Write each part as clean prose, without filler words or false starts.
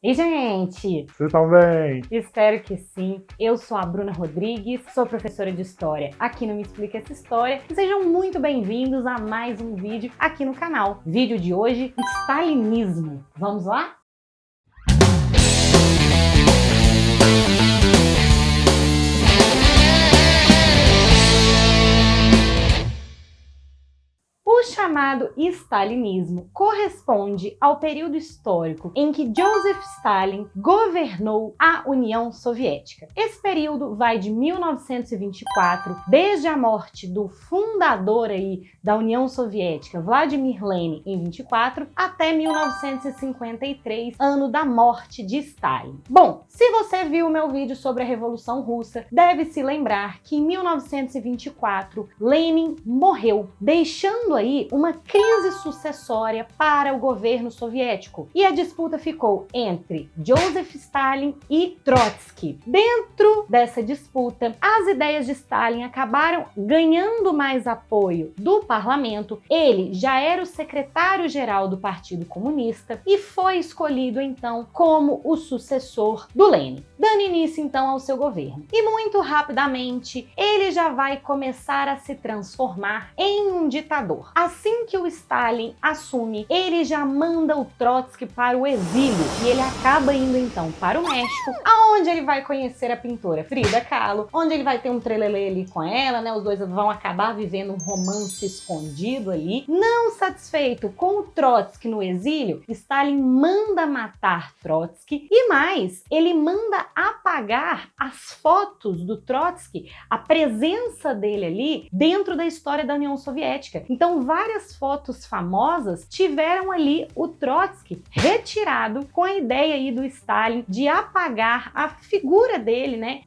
E, gente, Vocês estão bem? espero que sim. Eu sou a Bruna Rodrigues, sou professora de História aqui no Me Explica Essa História. E sejam muito bem-vindos a mais um vídeo aqui no canal. Vídeo de hoje, Stalinismo. Vamos lá? O chamado stalinismo corresponde ao período histórico em que Joseph Stalin governou a União Soviética. Esse período vai de 1924, desde a morte do fundador da União Soviética, Vladimir Lenin, em 24, até 1953, ano da morte de Stalin. Bom, se você viu o meu vídeo sobre a Revolução Russa, deve se lembrar que em 1924 Lenin morreu, deixando aí uma crise sucessória para o governo soviético. E a disputa ficou entre Joseph Stalin e Trotsky. Dentro dessa disputa, as ideias de Stalin acabaram ganhando mais apoio do parlamento. Ele já era o secretário-geral do Partido Comunista e foi escolhido então como o sucessor do Lenin, dando início então ao seu governo. E muito rapidamente, ele já vai começar a se transformar em um ditador. Assim que o Stalin assume, ele já manda o Trotsky para o exílio e ele acaba indo então para o México, aonde ele vai conhecer a pintora Frida Kahlo, onde ele vai ter um trelelê ali com ela, né? Os dois vão acabar vivendo um romance escondido ali. Não satisfeito com o Trotsky no exílio, Stalin manda matar Trotsky e mais, ele manda apagar as fotos do Trotsky, a presença dele ali dentro da história da União Soviética. Então, várias fotos famosas tiveram ali o Trotsky retirado, com a ideia aí do Stalin de apagar a figura dele, né,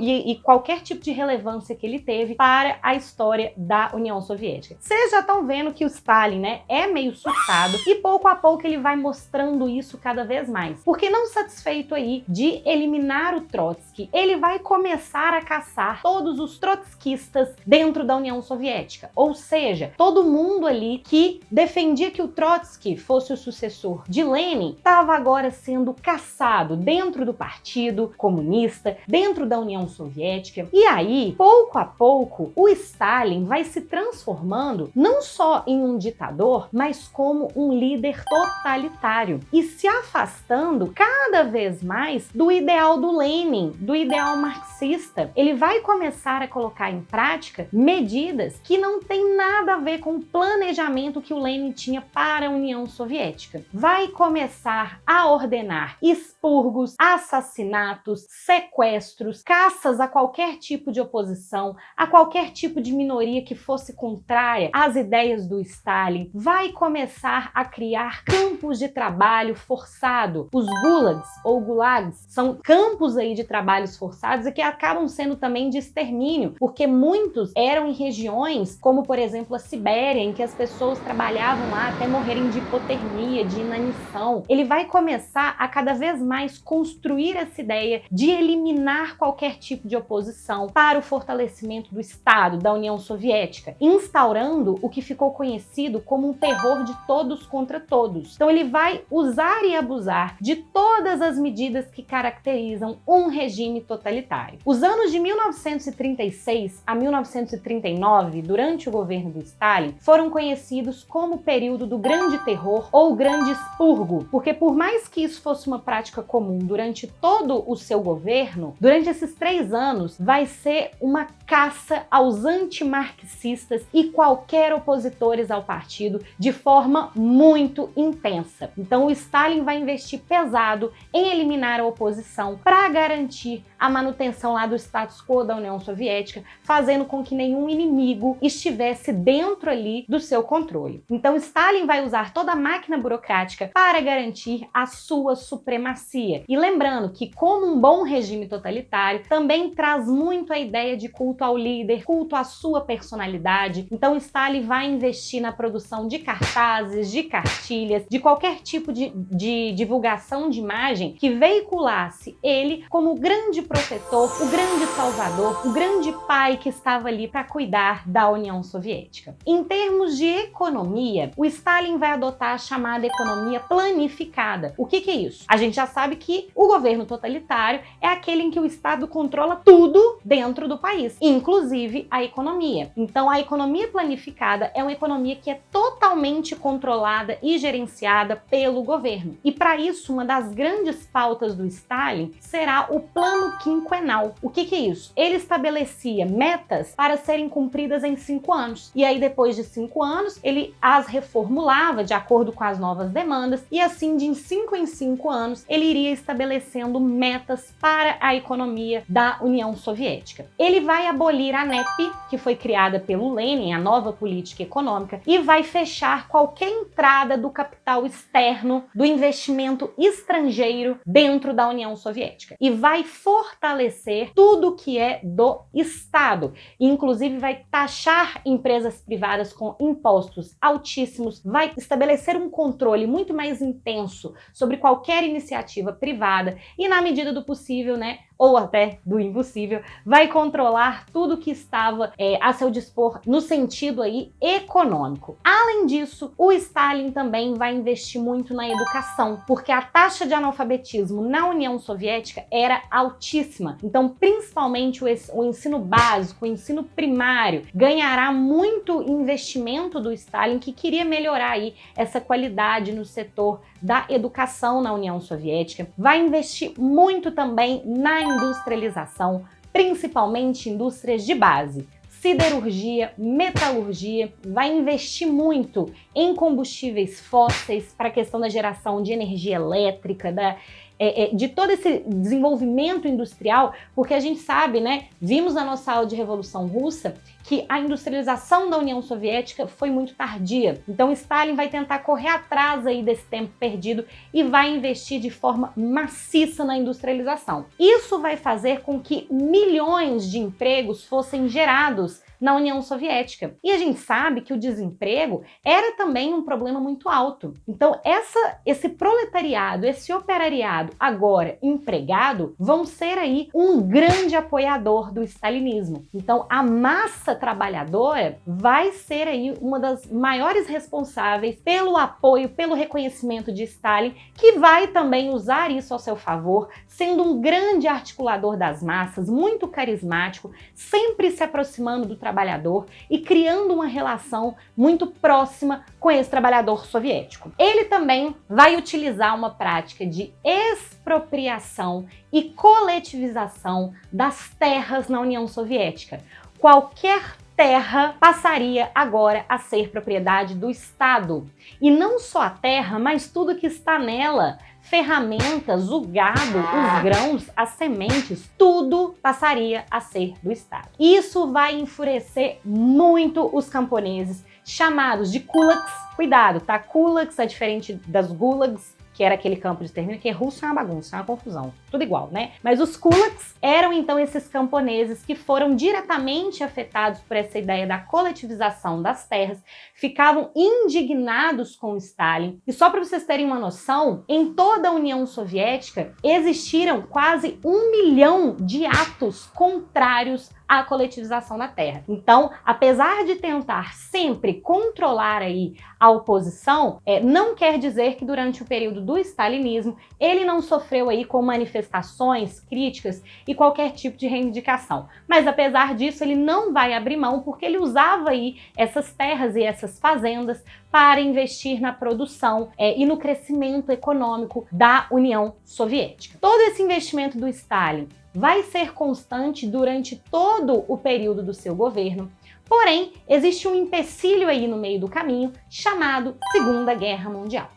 e qualquer tipo de relevância que ele teve para a história da União Soviética. Vocês já estão vendo que o Stalin, né, é meio surtado e pouco a pouco ele vai mostrando isso cada vez mais. Porque não satisfeito aí de eliminar o Trotsky, ele vai começar a caçar todos os trotskistas dentro da União Soviética. Ou seja, todo mundo ali que defendia que o Trotsky fosse o sucessor de Lenin estava agora sendo caçado dentro do Partido Comunista, dentro da União Soviética. E aí, pouco a pouco, o Stalin vai se transformando não só em um ditador, mas como um líder totalitário e se afastando cada vez mais do ideal do Lenin, do ideal marxista. Ele vai começar a colocar em prática medidas que não têm nada a ver com o planejamento que o Lenin tinha para a União Soviética. Vai começar a ordenar expurgos, assassinatos, sequestros, caças a qualquer tipo de oposição, a qualquer tipo de minoria que fosse contrária às ideias do Stalin. Vai começar a criar campos de trabalho forçado. Os gulags ou gulags são campos aí de trabalhos forçados e que acabam sendo também de extermínio, porque muitos eram em regiões como, por exemplo, a Sibéria, em que as pessoas trabalhavam lá até morrerem de hipotermia, de inanição. Ele vai começar a cada vez mais construir essa ideia de eliminar qualquer tipo de oposição para o fortalecimento do Estado, da União Soviética, instaurando o que ficou conhecido como um terror de todos contra todos. Então ele vai usar e abusar de todas as medidas que caracterizam um regime totalitário. Os anos de 1936 a 1939, durante o governo do Stalin, foram conhecidos como o período do Grande Terror ou Grande Expurgo, porque por mais que isso fosse uma prática comum durante todo o seu governo, durante esses 3 anos vai ser uma caça aos antimarxistas e qualquer opositores ao partido de forma muito intensa. Então o Stalin vai investir pesado em eliminar a oposição para garantir a manutenção lá do status quo da União Soviética, fazendo com que nenhum inimigo estivesse dentro ali do seu controle. Então Stalin vai usar toda a máquina burocrática para garantir a sua supremacia. E lembrando que, como um bom regime totalitário, também traz muito a ideia de culto ao líder, culto à sua personalidade. Então Stalin vai investir na produção de cartazes, de cartilhas, de qualquer tipo de divulgação de imagem que veiculasse ele como o grande protetor, o grande salvador, o grande pai que estava ali para cuidar da União Soviética. Em termos de economia, o Stalin vai adotar a chamada economia planificada. O que é isso? A gente já sabe que o governo totalitário é aquele em que o Estado controla tudo dentro do país, inclusive a economia. Então, a economia planificada é uma economia que é totalmente controlada e gerenciada pelo governo. E para isso, uma das grandes pautas do Stalin será o plano quinquenal. O que é isso? Ele estabelecia metas para serem cumpridas em 5 anos. E aí, depois de 5 anos, ele as reformulava de acordo com as novas demandas e assim, de 5 em 5 anos, ele iria estabelecendo metas para a economia da União Soviética. Ele vai abolir a NEP, que foi criada pelo Lenin, a nova política econômica, e vai fechar qualquer entrada do capital externo, do investimento estrangeiro dentro da União Soviética. E vai fortalecer tudo que é do Estado. Inclusive vai taxar empresas privadas com impostos altíssimos, vai estabelecer um controle muito mais intenso sobre qualquer iniciativa privada e, na medida do possível, ou até do impossível, vai controlar tudo que estava a seu dispor no sentido aí econômico. Além disso, o Stalin também vai investir muito na educação, porque a taxa de analfabetismo na União Soviética era altíssima. Então, principalmente o ensino básico, o ensino primário, ganhará muito investimento do Stalin, que queria melhorar aí essa qualidade no setor da educação na União Soviética. Vai investir muito também na industrialização, principalmente indústrias de base, siderurgia, metalurgia, vai investir muito em combustíveis fósseis para a questão da geração de energia elétrica, de todo esse desenvolvimento industrial, porque a gente sabe, vimos na nossa aula de Revolução Russa que a industrialização da União Soviética foi muito tardia. Então Stalin vai tentar correr atrás aí desse tempo perdido e vai investir de forma maciça na industrialização. Isso vai fazer com que milhões de empregos fossem gerados na União Soviética. E a gente sabe que o desemprego era também um problema muito alto. Então, esse proletariado, esse operariado agora empregado, vão ser aí um grande apoiador do stalinismo. Então, a massa trabalhadora vai ser aí uma das maiores responsáveis pelo apoio, pelo reconhecimento de Stalin, que vai também usar isso ao seu favor, sendo um grande articulador das massas, muito carismático, sempre se aproximando do trabalhador e criando uma relação muito próxima com esse trabalhador soviético. Ele também vai utilizar uma prática de expropriação e coletivização das terras na União Soviética. Qualquer terra passaria agora a ser propriedade do Estado. E não só a terra, mas tudo que está nela. Ferramentas, o gado, os grãos, as sementes, tudo passaria a ser do Estado. Isso vai enfurecer muito os camponeses, chamados de kulaks. Cuidado, tá? Kulaks é diferente das gulags, que era aquele campo de extermínio, que russo é uma bagunça, é uma confusão, tudo igual, Mas os kulaks eram então esses camponeses que foram diretamente afetados por essa ideia da coletivização das terras, ficavam indignados com Stalin. E só para vocês terem uma noção, em toda a União Soviética existiram quase 1 milhão de atos contrários à coletivização da terra. Então, apesar de tentar sempre controlar aí a oposição, não quer dizer que durante o período do stalinismo ele não sofreu aí com manifestações, críticas e qualquer tipo de reivindicação. Mas apesar disso, ele não vai abrir mão, porque ele usava aí essas terras e essas fazendas para investir na produção e no crescimento econômico da União Soviética. Todo esse investimento do Stalin vai ser constante durante todo o período do seu governo, porém, existe um empecilho aí no meio do caminho chamado Segunda Guerra Mundial.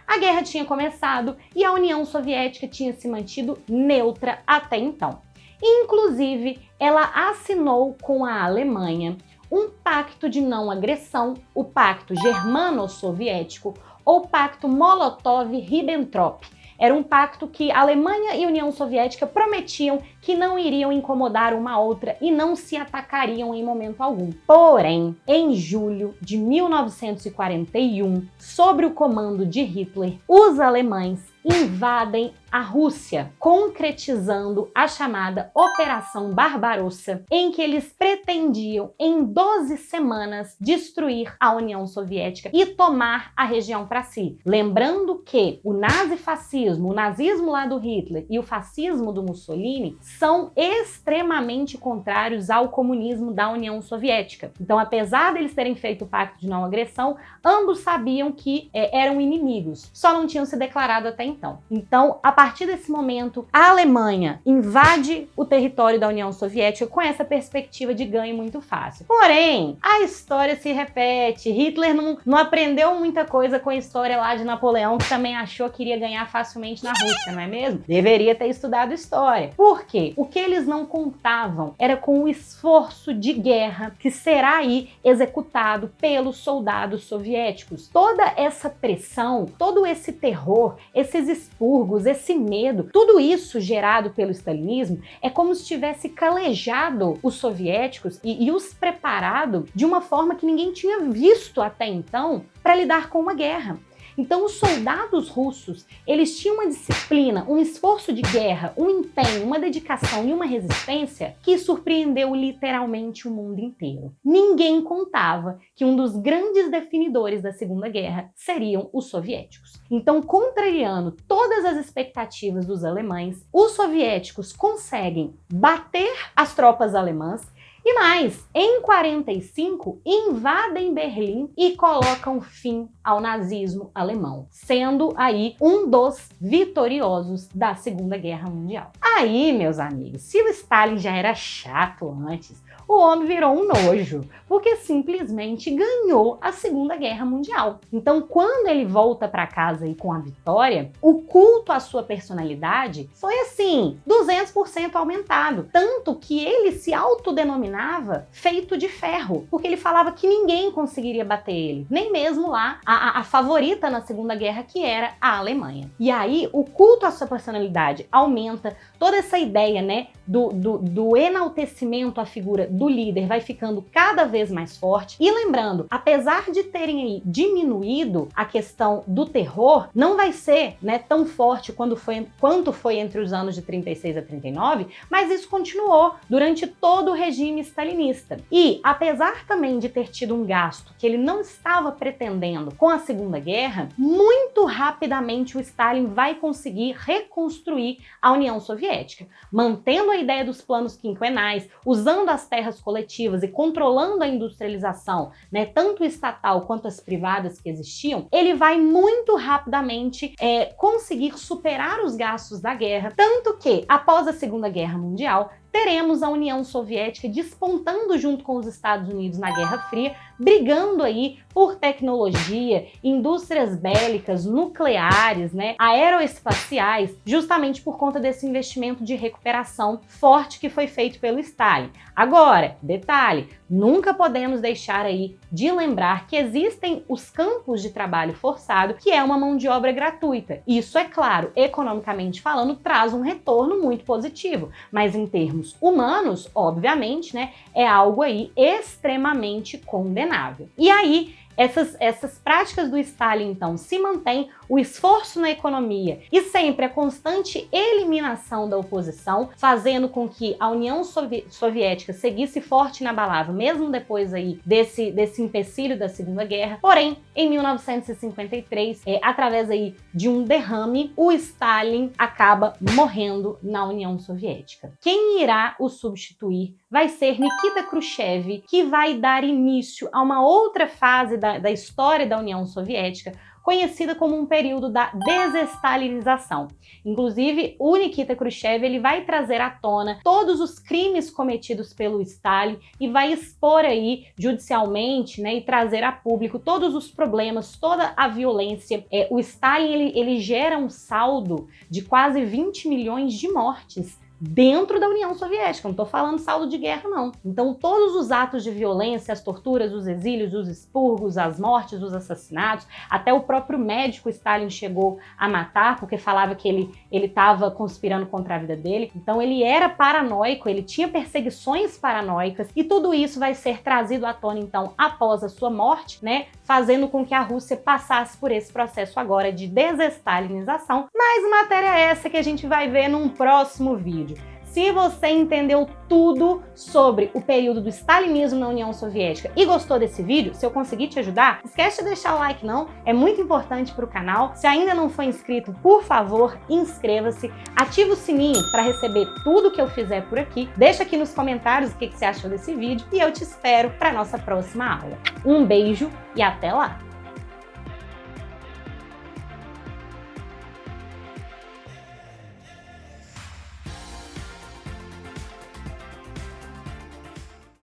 A guerra tinha começado e a União Soviética tinha se mantido neutra até então. Inclusive, ela assinou com a Alemanha um pacto de não agressão, o Pacto Germano-Soviético ou Pacto Molotov-Ribbentrop. Era um pacto que a Alemanha e a União Soviética prometiam que não iriam incomodar uma outra e não se atacariam em momento algum. Porém, em julho de 1941, sob o comando de Hitler, os alemães invadem a Rússia, concretizando a chamada Operação Barbarossa, em que eles pretendiam, em 12 semanas, destruir a União Soviética e tomar a região para si. Lembrando que o nazifascismo, o nazismo lá do Hitler e o fascismo do Mussolini são extremamente contrários ao comunismo da União Soviética. Então, apesar deles terem feito o pacto de não agressão, ambos sabiam que eram inimigos, só não tinham se declarado até então. Então, a partir desse momento, a Alemanha invade o território da União Soviética com essa perspectiva de ganho muito fácil. Porém, a história se repete. Hitler não aprendeu muita coisa com a história lá de Napoleão, que também achou que iria ganhar facilmente na Rússia, não é mesmo? Deveria ter estudado história. Por quê? O que eles não contavam era com o esforço de guerra que será aí executado pelos soldados soviéticos. Toda essa pressão, todo esse terror, esses expurgos, esse medo, tudo isso gerado pelo stalinismo é como se tivesse calejado os soviéticos e os preparado de uma forma que ninguém tinha visto até então para lidar com uma guerra. Então, os soldados russos, eles tinham uma disciplina, um esforço de guerra, um empenho, uma dedicação e uma resistência que surpreendeu literalmente o mundo inteiro. Ninguém contava que um dos grandes definidores da Segunda Guerra seriam os soviéticos. Então, contrariando todas as expectativas dos alemães, os soviéticos conseguem bater as tropas alemãs. E mais, em 45, invadem Berlim e colocam fim ao nazismo alemão, sendo aí um dos vitoriosos da Segunda Guerra Mundial. Aí, meus amigos, se o Stalin já era chato antes, o homem virou um nojo, porque simplesmente ganhou a Segunda Guerra Mundial. Então, quando ele volta para casa aí com a vitória, o culto à sua personalidade foi assim, 200% aumentado. Tanto que ele se autodenominava feito de ferro, porque ele falava que ninguém conseguiria bater ele, nem mesmo lá a favorita na Segunda Guerra, que era a Alemanha. E aí, o culto à sua personalidade aumenta, toda essa ideia, né, do enaltecimento à figura do líder vai ficando cada vez mais forte. E lembrando, apesar de terem aí diminuído a questão do terror, não vai ser, né, tão forte quanto foi entre os anos de 36 a 39, mas isso continuou durante todo o regime stalinista. E apesar também de ter tido um gasto que ele não estava pretendendo com a Segunda Guerra, muito rapidamente o Stalin vai conseguir reconstruir a União Soviética, mantendo a ideia dos planos quinquenais, usando as terras coletivas e controlando a industrialização, né, tanto estatal quanto as privadas que existiam. Ele vai muito rapidamente conseguir superar os gastos da guerra, tanto que, após a Segunda Guerra Mundial, teremos a União Soviética despontando junto com os Estados Unidos na Guerra Fria, brigando aí por tecnologia, indústrias bélicas, nucleares, né, aeroespaciais, justamente por conta desse investimento de recuperação forte que foi feito pelo Stalin. Agora, detalhe, nunca podemos deixar aí de lembrar que existem os campos de trabalho forçado, que é uma mão de obra gratuita. Isso, é claro, economicamente falando, traz um retorno muito positivo, mas em termos humanos, obviamente, né, é algo aí extremamente condenável. E aí, essas práticas do Stalin, então, se mantêm, o esforço na economia e sempre a constante eliminação da oposição, fazendo com que a União Soviética seguisse forte e inabalável, mesmo depois aí desse empecilho da Segunda Guerra. Porém, em 1953, através aí de um derrame, o Stalin acaba morrendo na União Soviética. Quem irá o substituir vai ser Nikita Khrushchev, que vai dar início a uma outra fase da história da União Soviética, conhecida como um período da desestalinização. Inclusive, o Nikita Khrushchev ele vai trazer à tona todos os crimes cometidos pelo Stalin e vai expor aí judicialmente, né, e trazer a público todos os problemas, toda a violência. O Stalin ele gera um saldo de quase 20 milhões de mortes dentro da União Soviética, não tô falando saldo de guerra não. Então todos os atos de violência, as torturas, os exílios, os expurgos, as mortes, os assassinatos, até o próprio médico Stalin chegou a matar porque falava que ele estava conspirando contra a vida dele. Então ele era paranoico, ele tinha perseguições paranoicas e tudo isso vai ser trazido à tona então após a sua morte, né, fazendo com que a Rússia passasse por esse processo agora de desestalinização. Mas matéria essa que a gente vai ver num próximo vídeo. Se você entendeu tudo sobre o período do stalinismo na União Soviética e gostou desse vídeo, se eu conseguir te ajudar, esquece de deixar o like não, é muito importante para o canal. Se ainda não foi inscrito, por favor, inscreva-se, ativa o sininho para receber tudo que eu fizer por aqui, deixa aqui nos comentários o que você achou desse vídeo e eu te espero para nossa próxima aula. Um beijo e até lá!